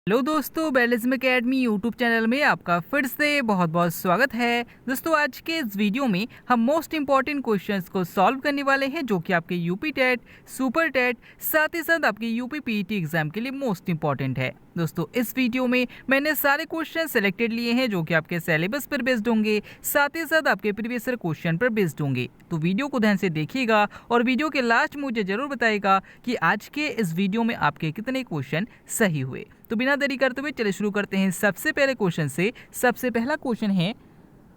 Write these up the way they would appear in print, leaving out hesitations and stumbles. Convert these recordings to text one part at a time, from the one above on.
Hello दोस्तों, बैलिज्म academy YouTube channel में आपका फिर से बहुत बहुत स्वागत है। दोस्तों, आज के इस वीडियो में हम मोस्ट इंपॉर्टेंट क्वेश्चंस को सॉल्व करने वाले हैं जो कि आपके यूपी टेट, सुपर टेट, साथ ही साथ आपके यूपी पीईटी एग्जाम के लिए मोस्ट इंपॉर्टेंट है। दोस्तों, इस वीडियो में मैंने सारे क्वेश्चन सेलेक्टेड लिए हैं जो कि आपके सिलेबस पर बेस्ड होंगे, साथ ही साथ आपके प्रीवियस ईयर क्वेश्चन पर बेस्ड होंगे। तो वीडियो को ध्यान से देखिएगा और वीडियो के लास्ट मुझे जरूर बताइएगा कि आज के इस वीडियो में आपके कितने क्वेश्चन सही हुए। तो बिना देरी करते हुए चलिए शुरू करते हैं सबसे पहले क्वेश्चन से। सबसे पहला क्वेश्चन है,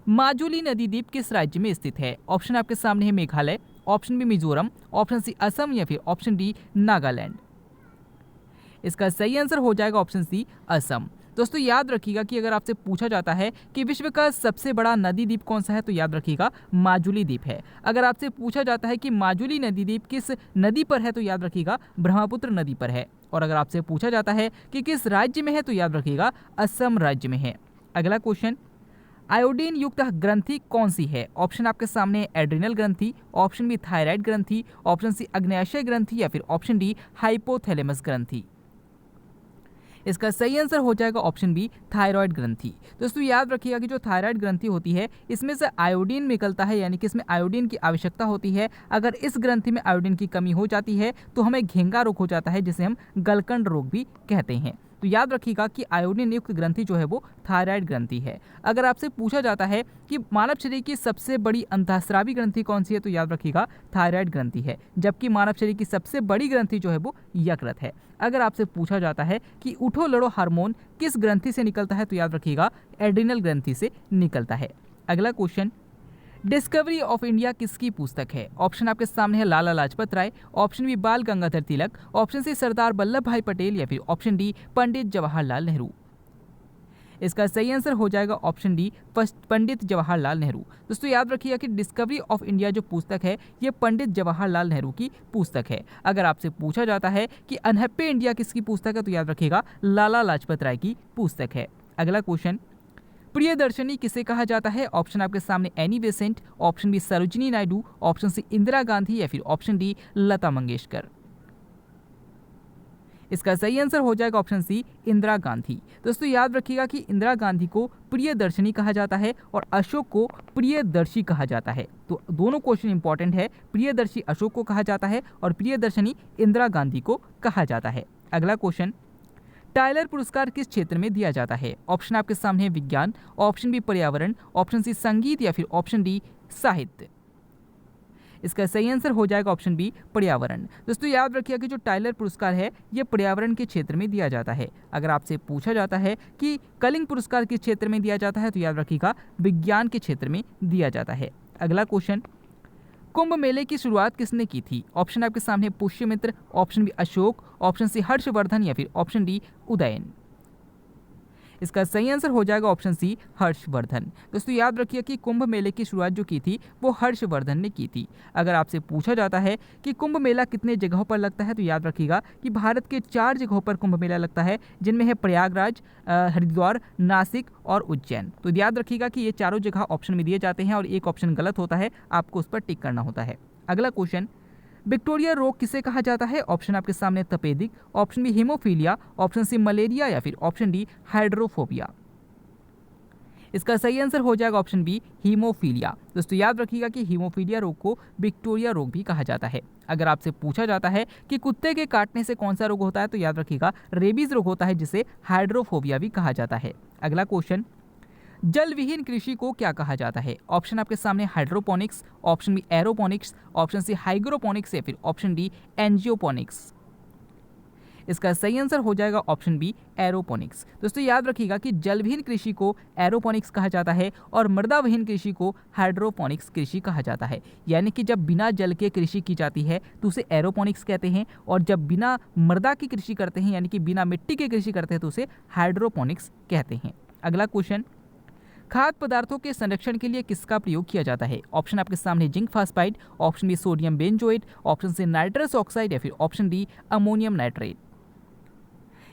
माजुली नदी द्वीप किस राज्य में स्थित है? ऑप्शन आपके सामने है Meghalaya, option B Mizoram, option C Assam या फिर ऑप्शन डी नागालैंड। इसका सही आंसर हो जाएगा ऑप्शन सी असम। दोस्तों, याद रखिएगा कि अगर आपसे पूछा जाता है कि विश्व का सबसे बड़ा नदी द्वीप कौन सा है तो याद रखिएगा माजुली द्वीप है। अगर आपसे पूछा जाता है कि माजुली नदी द्वीप किस नदी पर है तो याद रखिएगा ब्रह्मपुत्र नदी पर है। और अगर आपसे पूछा जाता है कि किस राज्य में है तो याद रखिएगा असम राज्य में है। अगला क्वेश्चन, आयोडीन युक्त ग्रंथि कौन सी है? ऑप्शन आपके सामने एड्रिनल ग्रंथि, ऑप्शन बी थायराइड ग्रंथि, ऑप्शन सी अग्न्याशय ग्रंथि या फिर ऑप्शन डी हाइपोथैलेमस ग्रंथि। इसका सही आंसर हो जाएगा ऑप्शन बी थायराइड ग्रंथि। दोस्तों, याद रखिएगा कि जो थायराइड ग्रंथि होती है इसमें से आयोडीन निकलता है, यानी कि इसमें आयोडीन की आवश्यकता होती है। अगर इस ग्रंथि में आयोडीन की कमी हो जाती है तो हमें घेंगा रोग हो जाता है, जिसे हम गलकंड रोग भी कहते हैं। तो याद रखिएगा कि आयोडीन युक्त ग्रंथि जो है वो थायराइड ग्रंथि है। अगर आपसे पूछा जाता है कि मानव शरीर की सबसे बड़ी अंतःस्रावी ग्रंथि कौन सी है तो याद रखिएगा थायराइड ग्रंथि है, जबकि मानव शरीर की सबसे बड़ी ग्रंथि जो है वो यकृत है। अगर आपसे पूछा जाता है कि उठो लड़ो हार्मोन किस ग्रंथि से निकलता है तो याद रखिएगा एड्रिनल ग्रंथि से निकलता है। अगला क्वेश्चन, डिस्कवरी ऑफ इंडिया किसकी पुस्तक है? ऑप्शन आपके सामने है लाला लाजपत राय, ऑप्शन बी बाल गंगाधर तिलक, ऑप्शन सी सरदार वल्लभ भाई पटेल या फिर ऑप्शन डी पंडित जवाहरलाल नेहरू। इसका सही आंसर हो जाएगा ऑप्शन डी पंडित जवाहरलाल नेहरू। दोस्तों, याद रखिएगा कि डिस्कवरी ऑफ इंडिया जो पुस्तक है ये पंडित जवाहरलाल नेहरू की पुस्तक है। अगर आपसे पूछा जाता है कि अनहप्पे इंडिया किसकी पुस्तक है तो याद रखिएगा लाला लाजपत राय की पुस्तक है। अगला क्वेश्चन, प्रियदर्शनी किसे कहा जाता है? ऑप्शन आपके सामने Annie Besant, option B Sarojini Naidu, option C Indira Gandhi या फिर ऑप्शन डी लता मंगेशकर। इसका सही आंसर हो जाएगा ऑप्शन सी इंदिरा गांधी। दोस्तों, याद रखिएगा कि इंदिरा गांधी को प्रियदर्शनी कहा जाता है और अशोक को प्रियदर्शी कहा जाता है। तो दोनों क्वेश्चन इंपॉर्टेंट है, प्रियदर्शी अशोक को कहा जाता है और प्रियदर्शनी इंदिरा गांधी को कहा जाता है। अगला क्वेश्चन, टाइलर पुरस्कार किस क्षेत्र में दिया जाता है? ऑप्शन आपके सामने है विज्ञान, ऑप्शन बी पर्यावरण, ऑप्शन सी संगीत या फिर ऑप्शन डी साहित्य। इसका सही आंसर हो जाएगा ऑप्शन बी पर्यावरण। दोस्तों, याद रखिएगा कि जो टाइलर पुरस्कार है ये पर्यावरण के क्षेत्र में दिया जाता है। अगर आपसे पूछा जाता है कि कलिंग पुरस्कार किस क्षेत्र में दिया जाता है तो याद रखिएगा विज्ञान के क्षेत्र में दिया जाता है। अगला क्वेश्चन, कुंभ मेले की शुरुआत किसने की थी? ऑप्शन आपके सामने Pushyamitra, option B Ashok, option C Harshvardhan या फिर ऑप्शन डी उदयन। इसका सही आंसर हो जाएगा ऑप्शन सी हर्षवर्धन। दोस्तों, याद रखिए कि कुंभ मेले की शुरुआत जो की थी वो हर्षवर्धन ने की थी। अगर आपसे पूछा जाता है कि कुंभ मेला कितने जगहों पर लगता है तो याद रखिएगा कि भारत के 4 जगहों पर कुंभ मेला लगता है, जिनमें है प्रयागराज, हरिद्वार, नासिक और उज्जैन। तो याद रखिएगा कि ये चारों जगह ऑप्शन में दिए जाते हैं और एक ऑप्शन गलत होता है, आपको उस पर टिक करना होता है। अगला क्वेश्चन, विक्टोरिया रोग किसे कहा जाता है? ऑप्शन आपके सामने तपेदिक, option B hemophilia, option C malaria या फिर ऑप्शन डी हाइड्रोफोबिया। इसका सही आंसर हो जाएगा ऑप्शन बी हीमोफीलिया। दोस्तों, याद रखिएगा कि हीमोफीलिया रोग को विक्टोरिया रोग भी कहा जाता है। अगर आपसे पूछा जाता है कि कुत्ते के काटने से कौन सा रोग होता है तो याद रखिएगा रेबीज रोग होता है, जिसे हाइड्रोफोबिया भी कहा जाता है। अगला क्वेश्चन, जल विहीन कृषि को क्या कहा जाता है? ऑप्शन आपके सामने hydroponics, option B aeroponics, option C hygroponics या फिर ऑप्शन डी एंजियोपोनिक्स। इसका सही आंसर हो जाएगा ऑप्शन बी एरोपोनिक्स। दोस्तों, याद रखिएगा कि जल विहीन कृषि को एरोपोनिक्स कहा जाता है और मृदा विहीन कृषि को हाइड्रोपोनिक्स कृषि कहा जाता है। यानी कि जब बिना जल के कृषि की जाती है तो उसे एरोपोनिक्स कहते हैं, और जब बिना मृदा की कृषि करते हैं यानी कि बिना मिट्टी की कृषि करते हैं तो उसे हाइड्रोपोनिक्स कहते हैं। अगला क्वेश्चन, खाद्य पदार्थों के संरक्षण के लिए किसका प्रयोग किया जाता है? ऑप्शन आपके सामने zinc phosphide, option B sodium benzoate, option C nitrous oxide या फिर ऑप्शन डी अमोनियम नाइट्रेट।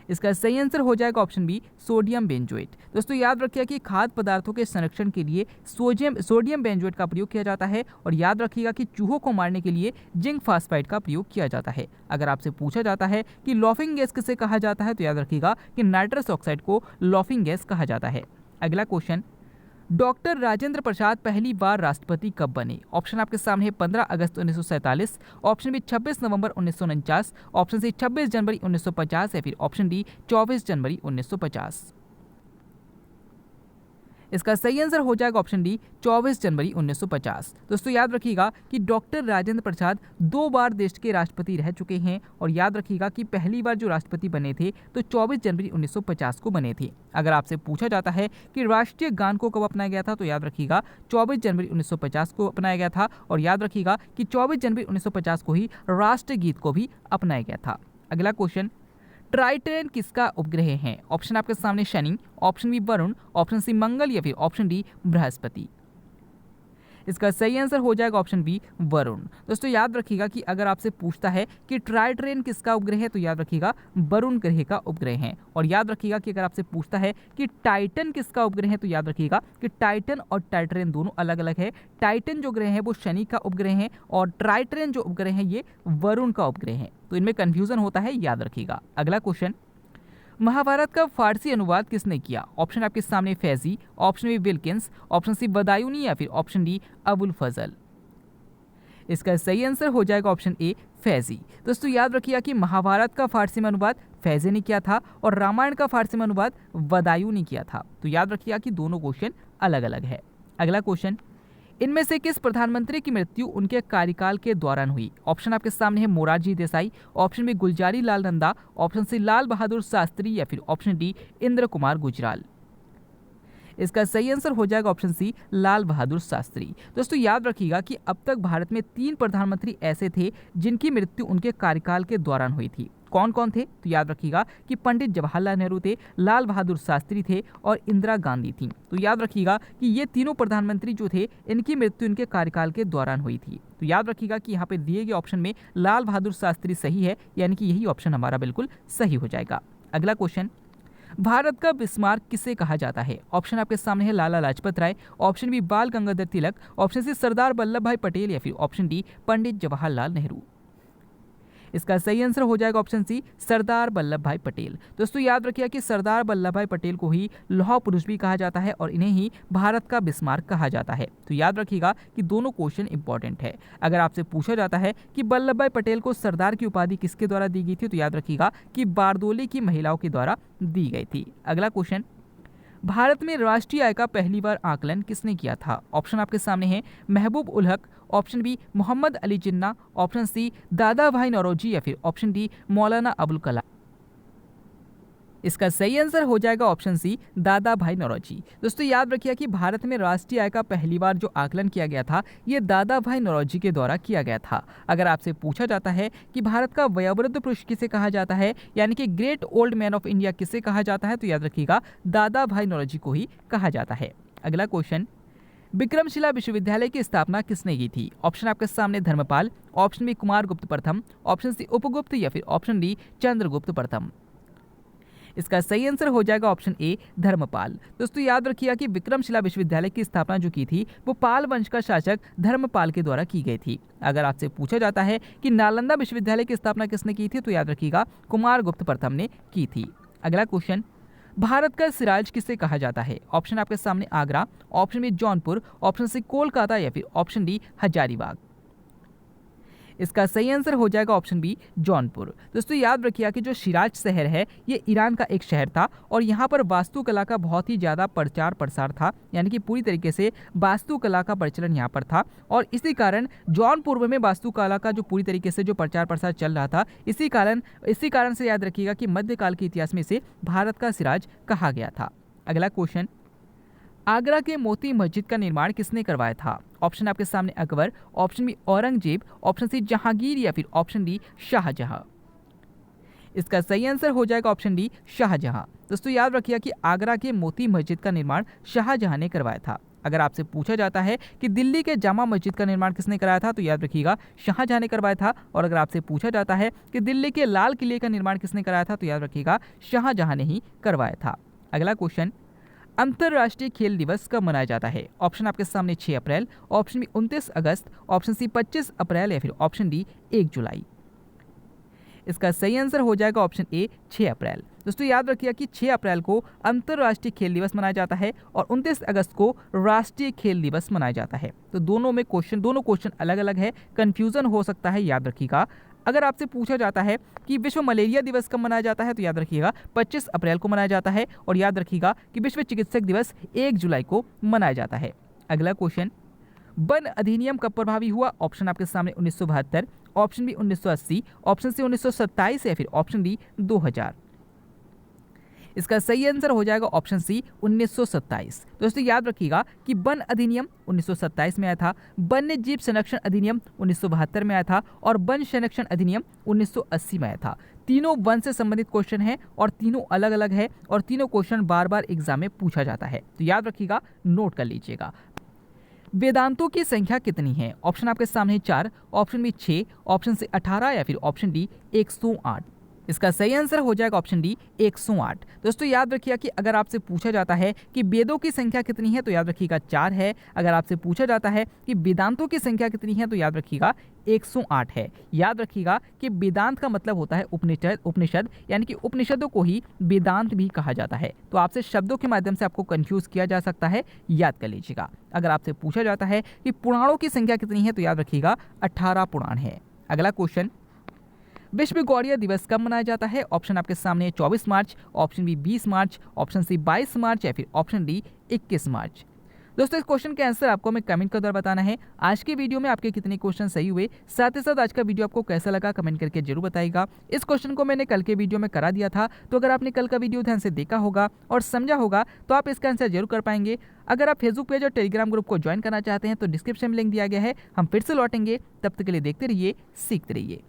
इसका सही आंसर हो जाएगा ऑप्शन बी सोडियम बेंजोएट। दोस्तों याद रखिएगा कि खाद्य पदार्थों के संरक्षण के लिए सोडियम बेंजोएट का प्रयोग किया जाता है और याद रखिएगा कि चूहों को मारने के लिए जिंक फास्फाइड का प्रयोग किया जाता है। अगर आपसे पूछा जाता है कि लॉफिंग गैस किसे कहा जाता है तो याद रखिएगा कि नाइट्रस ऑक्साइड को लॉफिंग गैस कहा जाता है। अगला क्वेश्चन, डॉक्टर राजेंद्र प्रसाद पहली बार राष्ट्रपति कब बने? ऑप्शन आपके सामने है 15 अगस्त 1947, ऑप्शन बी 26 नवंबर 1949, ऑप्शन सी 26 जनवरी 1950 या फिर ऑप्शन डी 24 जनवरी 1950। इसका सही आंसर हो जाएगा ऑप्शन डी 24 जनवरी 1950। दोस्तों याद रखिएगा कि डॉक्टर राजेंद्र प्रसाद 2 बार देश के राष्ट्रपति रह चुके हैं और याद रखिएगा कि पहली बार जो राष्ट्रपति बने थे तो 24 जनवरी 1950 को बने थे। अगर आपसे पूछा जाता है कि राष्ट्रीय गान को कब अपनाया गया था तो याद रखिएगा 24 जनवरी 1950 को अपनाया गया था और याद रखिएगा कि 24 जनवरी 1950 को ही राष्ट्रगीत को भी अपनाया गया था। अगला क्वेश्चन, ट्राइटन किसका उपग्रह है? ऑप्शन आपके सामने Shani, option B Varun, option C Mangal या फिर ऑप्शन डी बृहस्पति। इसका सही आंसर हो जाएगा ऑप्शन बी वरुण। दोस्तों याद रखिएगा कि अगर आपसे पूछता है कि ट्राइटन किसका उपग्रह है तो याद रखिएगा वरुण ग्रह का उपग्रह है। और याद रखिएगा कि अगर आपसे पूछता है कि टाइटन किसका उपग्रह है तो याद रखिएगा कि टाइटन और टाइटन दोनों अलग अलग है। टाइटन जो ग्रह है वो शनि का उपग्रह है और ट्राइटन जो उपग्रह है ये वरुण का उपग्रह है, तो इनमें कंफ्यूजन होता है, याद रखिएगा। अगला क्वेश्चन, महाभारत का फारसी अनुवाद किसने किया? ऑप्शन आपके सामने Faizi, option B Wilkins, option C Badayuni या फिर ऑप्शन डी अबुल फजल। इसका सही आंसर हो जाएगा ऑप्शन ए फैजी। दोस्तों याद रखिएगा कि महाभारत का फारसी में अनुवाद फैजी ने किया था और रामायण का फारसी में अनुवाद बदायूं ने किया था, तो याद रखिएगा कि दोनों क्वेश्चन अलग अलग है। अगला क्वेश्चन, इनमें से किस प्रधानमंत्री की मृत्यु उनके कार्यकाल के दौरान हुई? ऑप्शन आपके सामने है Morarji Desai, option B Gulzari Lal Nanda, option C Lal Bahadur Shastri या फिर ऑप्शन डी इंद्र कुमार गुजराल। इसका सही आंसर हो जाएगा ऑप्शन सी लाल बहादुर शास्त्री। दोस्तों याद रखिएगा कि अब तक भारत में 3 प्रधानमंत्री ऐसे थे जिनकी मृत्यु उनके कार्यकाल के दौरान हुई थी। कौन कौन थे तो याद रखिएगा कि पंडित जवाहरलाल नेहरू थे, लाल बहादुर शास्त्री थे और इंदिरा गांधी थी। तो याद रखिएगा कि ये तीनों प्रधानमंत्री जो थे इनकी मृत्यु इनके कार्यकाल के दौरान हुई थी। तो याद रखिएगा कि यहाँ पे दिए गए ऑप्शन में लाल बहादुर शास्त्री सही है, यानी कि यही ऑप्शन हमारा बिल्कुल सही हो जाएगा। अगला क्वेश्चन, भारत का बिस्मार्क किसे कहा जाता है? ऑप्शन आपके सामने है लाला लाजपत राय, ऑप्शन बी बाल गंगाधर तिलक, ऑप्शन सी सरदार वल्लभ भाई पटेल या फिर ऑप्शन डी पंडित जवाहरलाल नेहरू। इसका सही आंसर हो जाएगा ऑप्शन सी सरदार वल्लभ भाई पटेल। दोस्तों याद रखिएगा कि सरदार वल्लभ भाई पटेल को ही लौह पुरुष भी कहा जाता है और इन्हें ही भारत का बिस्मार्क कहा जाता है। तो याद रखिएगा कि दोनों क्वेश्चन इंपॉर्टेंट है। अगर आपसे पूछा जाता है कि वल्लभ भाई पटेल को सरदार की उपाधि किसके द्वारा दी गई थी तो याद रखिएगा कि बारदोली की महिलाओं के द्वारा दी गई थी। अगला क्वेश्चन, भारत में राष्ट्रीय आय का पहली बार आकलन किसने किया था? ऑप्शन आपके सामने है महबूब ul Haq, option B Mohammad Ali Jinnah, option C दादा भाई नौरोजी या फिर ऑप्शन डी मौलाना अबुल कलाम। इसका सही आंसर हो जाएगा ऑप्शन सी दादा भाई नौरोजी। दोस्तों याद रखिए कि भारत में राष्ट्रीय आय का पहली बार जो आकलन किया गया था ये दादा भाई नौरोजी के द्वारा किया गया था। अगर आपसे पूछा जाता है कि भारत का वयोवृद्ध पुरुष किसे कहा जाता है, यानी कि great old man of India किसे कहा जाता है, तो याद रखिएगा दादा भाई नौरोजी को ही कहा जाता है। अगला क्वेश्चन, विक्रमशिला विश्वविद्यालय की स्थापना किसने की थी? ऑप्शन आपके सामने धर्मपाल, ऑप्शन बी कुमार गुप्त प्रथम, ऑप्शन सी उपगुप्त या फिर ऑप्शन डी चंद्रगुप्त प्रथम। इसका सही आंसर हो जाएगा ऑप्शन ए धर्मपाल। दोस्तों याद रखिएगा कि विक्रमशिला विश्वविद्यालय की स्थापना जो की थी वो पाल वंश का शासक धर्मपाल के द्वारा की गई थी। अगर आपसे पूछा जाता है कि नालंदा विश्वविद्यालय की स्थापना किसने की थी तो याद रखिएगा कुमार गुप्त प्रथम ने की थी। अगला क्वेश्चन, भारत का सिराज किसे कहा जाता है? ऑप्शन आपके सामने Agra, option B Jaunpur, option C Kolkata या फिर ऑप्शन डी हजारीबाग। इसका सही आंसर हो जाएगा ऑप्शन बी जौनपुर। दोस्तों याद रखिएगा कि जो शिराज शहर है ये ईरान का एक शहर था और यहाँ पर वास्तुकला का बहुत ही ज़्यादा प्रचार प्रसार था, यानी कि पूरी तरीके से वास्तुकला का प्रचलन यहाँ पर था और इसी कारण जौनपुर में वास्तुकला का जो पूरी तरीके से जो प्रचार प्रसार चल रहा था, इसी कारण से याद रखिएगा कि मध्यकाल के इतिहास में इसे भारत का सिराज कहा गया था। अगला क्वेश्चन, आगरा के मोती मस्जिद का निर्माण किसने करवाया था? ऑप्शन आपके सामने Akbar, option B Aurangzeb, option C Jahangir या फिर ऑप्शन डी शाहजहां। इसका सही आंसर हो जाएगा ऑप्शन डी शाहजहां। दोस्तों याद रखिएगा कि आगरा के मोती मस्जिद का निर्माण शाहजहां ने करवाया था। अगर आपसे पूछा जाता है कि दिल्ली के जामा मस्जिद का निर्माण किसने कराया था तो याद रखिएगा शाहजहां ने करवाया था। और अगर आपसे पूछा जाता है कि दिल्ली के लाल किले का निर्माण किसने कराया था तो याद रखिएगा शाहजहां ने ही करवाया था। अगला क्वेश्चन, अंतर्राष्ट्रीय खेल दिवस कब मनाया जाता है? ऑप्शन आपके सामने 6 अप्रैल, ऑप्शन बी 29 अगस्त, ऑप्शन सी 25 अप्रैल या फिर ऑप्शन डी 1 जुलाई। इसका सही आंसर हो जाएगा ऑप्शन ए 6 अप्रैल। दोस्तों याद रखिएगा कि 6 अप्रैल को अंतर्राष्ट्रीय खेल दिवस मनाया जाता है और 29 अगस्त को राष्ट्रीय खेल दिवस मनाया जाता है। तो दोनों क्वेश्चन अलग अलग है, कंफ्यूजन हो सकता है, याद रखिएगा। अगर आपसे पूछा जाता है कि विश्व मलेरिया दिवस कब मनाया जाता है तो याद रखिएगा 25 अप्रैल को मनाया जाता है। और याद रखिएगा कि विश्व चिकित्सक दिवस 1 जुलाई को मनाया जाता है। अगला क्वेश्चन, वन अधिनियम कब प्रभावी हुआ? ऑप्शन आपके सामने 1972, ऑप्शन बी 1980, ऑप्शन सी 1927 या फिर ऑप्शन डी 2000। इसका सही आंसर हो जाएगा ऑप्शन सी 1927। दोस्तों याद रखिएगा कि वन अधिनियम 1927 में आया था, वन्य जीव संरक्षण अधिनियम 1972 में आया था और वन संरक्षण अधिनियम 1980 में आया था। तीनों वन से संबंधित क्वेश्चन हैं और तीनों अलग अलग है और तीनों क्वेश्चन बार बार एग्जाम में पूछा जाता है, तो याद रखिएगा, नोट कर लीजिएगा। वेदांतों की संख्या कितनी है? ऑप्शन आपके सामने 4, ऑप्शन बी 6, ऑप्शन सी 18 या फिर ऑप्शन डी 108। इसका सही आंसर हो जाएगा ऑप्शन डी 108। दोस्तों याद रखिएगा कि अगर आपसे पूछा जाता है कि वेदों की संख्या कितनी है तो याद रखिएगा 4 है। अगर आपसे पूछा जाता है कि वेदांतों की संख्या कितनी है तो याद रखिएगा 108 है। याद रखिएगा कि वेदांत का मतलब होता है उपनिषद, यानी कि उपनिषदों को ही वेदांत भी कहा जाता है। तो आपसे शब्दों के माध्यम से आपको कंफ्यूज किया जा सकता है, याद कर लीजिएगा। अगर आपसे पूछा जाता है कि पुराणों की संख्या कितनी है तो याद रखिएगा 18 पुराण है। अगला क्वेश्चन, विश्व गौड़िया दिवस कब मनाया जाता है? ऑप्शन आपके सामने 24 मार्च, ऑप्शन बी 20 मार्च, ऑप्शन सी 22 मार्च या फिर ऑप्शन डी 21 मार्च। दोस्तों इस क्वेश्चन के आंसर आपको हमें कमेंट कर द्वारा बताना है। आज के वीडियो में आपके कितने क्वेश्चन सही हुए, साथ ही साथ आज का वीडियो आपको कैसा लगा कमेंट करके जरूर बताइएगा। इस क्वेश्चन को मैंने कल के वीडियो में करा दिया था, तो अगर आपने कल का वीडियो ध्यान से देखा होगा और समझा होगा तो आप इसका आंसर जरूर कर पाएंगे। अगर आप फेसबुक पेज और टेलीग्राम ग्रुप को ज्वाइन करना चाहते हैं तो डिस्क्रिप्शन में लिंक दिया गया है। हम फिर से लौटेंगे, तब तक के लिए देखते रहिए, सीखते रहिए।